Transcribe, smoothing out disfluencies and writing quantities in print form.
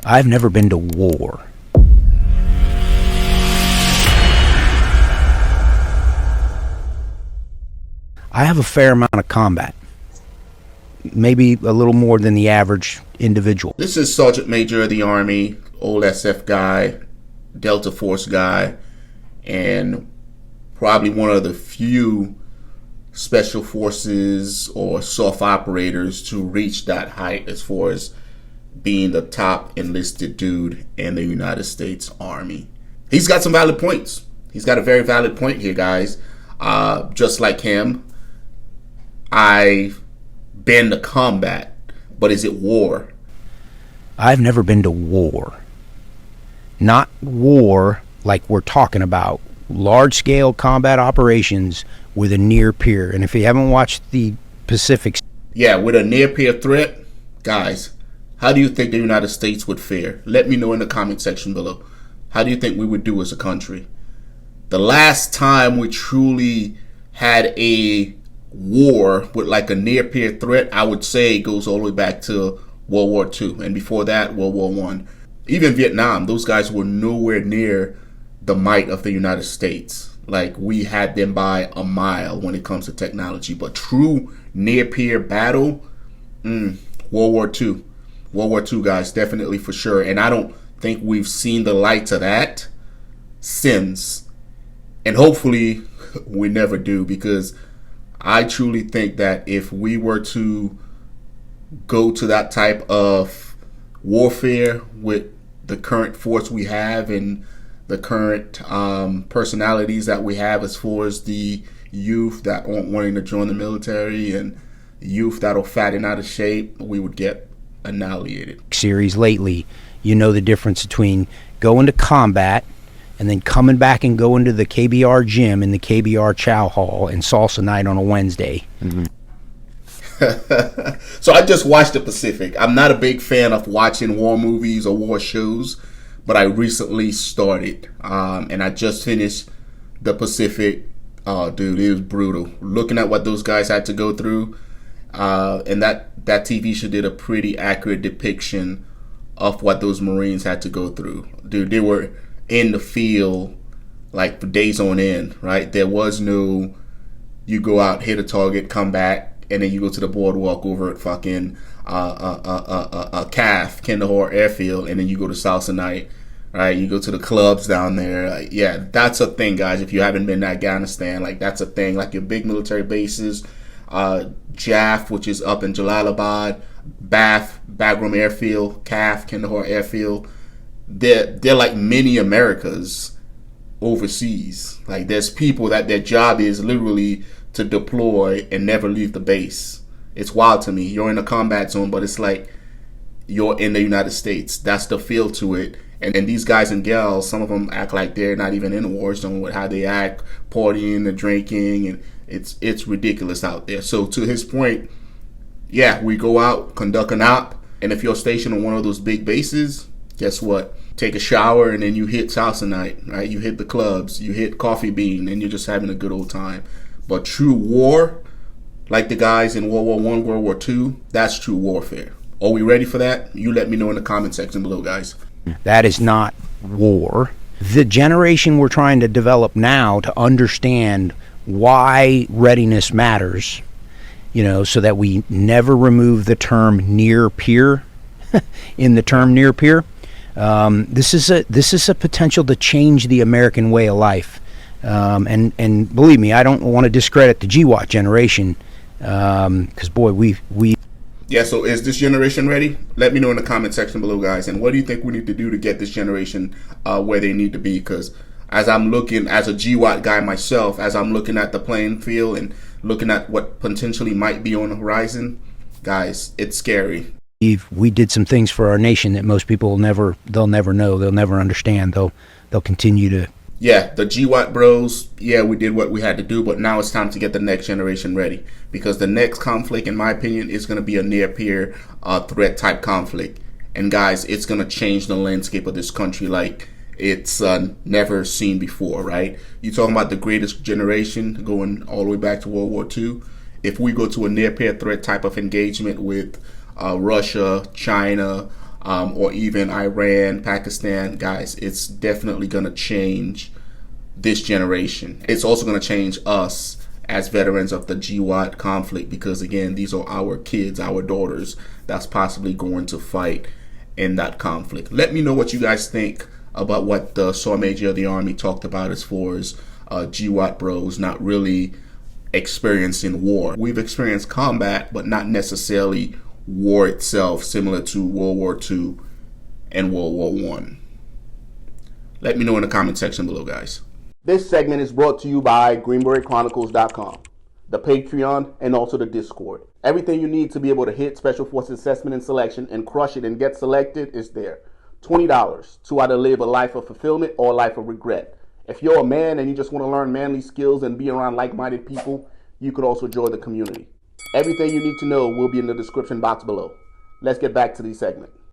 I've never been to war. I have a fair amount of combat. Maybe a little more than the average individual. This is Sergeant Major of the Army, old SF guy, Delta Force guy, and probably one of the few special forces or soft operators to reach that height as far as being the top enlisted dude in the United States Army. He's got some valid points. He's got a very valid point here, guys. Just like him, I've been to combat, but is it war? I've never been to war. Not war like we're talking about. Large-scale combat operations with a near peer. And if you haven't watched the Pacific... Yeah, with a near peer threat, guys, how do you think the United States would fare? Let me know in the comment section below. How do you think we would do as a country? The last time we truly had a war with like a near peer threat, I would say goes all the way back to World War II. And before that, World War I. Even Vietnam, those guys were nowhere near the might of the United States. Like, we had them by a mile when it comes to technology. But true near-peer battle, World War II. World War II, guys, definitely for sure. And I don't think we've seen the light of that since. And hopefully we never do, because I truly think that if we were to go to that type of warfare with the current force we have and the current personalities that we have as far as the youth that aren't wanting to join the military and youth that are fat and out of shape, we would get annihilated. Series lately, you know the difference between going to combat and then coming back and going to the KBR gym in the KBR Chow Hall and salsa night on a Wednesday. Mm-hmm. So I just watched the Pacific. I'm not a big fan of watching war movies or war shows, but I recently started, and I just finished the Pacific. Oh, dude, it was brutal. Looking at what those guys had to go through, and that TV show did a pretty accurate depiction of what those Marines had to go through. Dude, they were in the field like for days on end, right? There was no, you go out, hit a target, come back, and then you go to the boardwalk over at fucking CAF, Kandahar Airfield, and then you go to Salsa Night, right? You go to the clubs down there. Yeah, that's a thing, guys. If you haven't been to Afghanistan, like, that's a thing. Like, your big military bases, JAF, which is up in Jalalabad, BAF, Bagram Airfield, CAF, Kandahar Airfield, they're like mini Americas overseas. Like, there's people that their job is literally to deploy and never leave the base. It's wild to me. You're in a combat zone, but it's like you're in the United States. That's the feel to it. And these guys and gals, some of them act like they're not even in a war zone with how they act, partying and drinking, and it's ridiculous out there. So to his point, yeah, we go out, conduct an op, and if you're stationed on one of those big bases, guess what? Take a shower, and then you hit salsa night, right? You hit the clubs, you hit Coffee Bean, and you're just having a good old time. But true war, like the guys in World War I, World War II, that's true warfare. Are we ready for that? You let me know in the comment section below, guys. That is not war. The generation we're trying to develop now to understand why readiness matters, so that we never remove the term near peer in the term near peer. This is a potential to change the American way of life. And believe me, I don't want to discredit the GWAT generation, because boy, we. Yeah, so is this generation ready? Let me know in the comment section below, guys. And what do you think we need to do to get this generation where they need to be? Because as I'm looking, as a GWAT guy myself, as I'm looking at the playing field and looking at what potentially might be on the horizon, guys, it's scary. We did some things for our nation that most people they'll never know, they'll never understand. They'll continue to. Yeah, the GWAT bros, yeah, we did what we had to do, but now it's time to get the next generation ready, because the next conflict, in my opinion, is going to be a near-peer threat type conflict. And guys, it's going to change the landscape of this country like it's never seen before, right? You're talking about the greatest generation going all the way back to World War II. If we go to a near-peer threat type of engagement with Russia, China, or even Iran, Pakistan, guys, it's definitely going to change this generation. It's also going to change us as veterans of the GWAT conflict, because again, these are our kids, our daughters that's possibly going to fight in that conflict. Let me know what you guys think about what the Sergeant Major of the Army talked about as far as GWAT bros not really experiencing war. We've experienced combat, but not necessarily war itself, similar to World War II and World War I. Let me know in the comment section below, guys. This segment is brought to you by greenberetchronicles.com, the Patreon, and also the Discord. Everything you need to be able to hit Special Forces Assessment and Selection and crush it and get selected is there. $20 to either live a life of fulfillment or a life of regret. If you're a man and you just want to learn manly skills and be around like-minded people, you could also join the community. Everything you need to know will be in the description box below. Let's get back to the segment.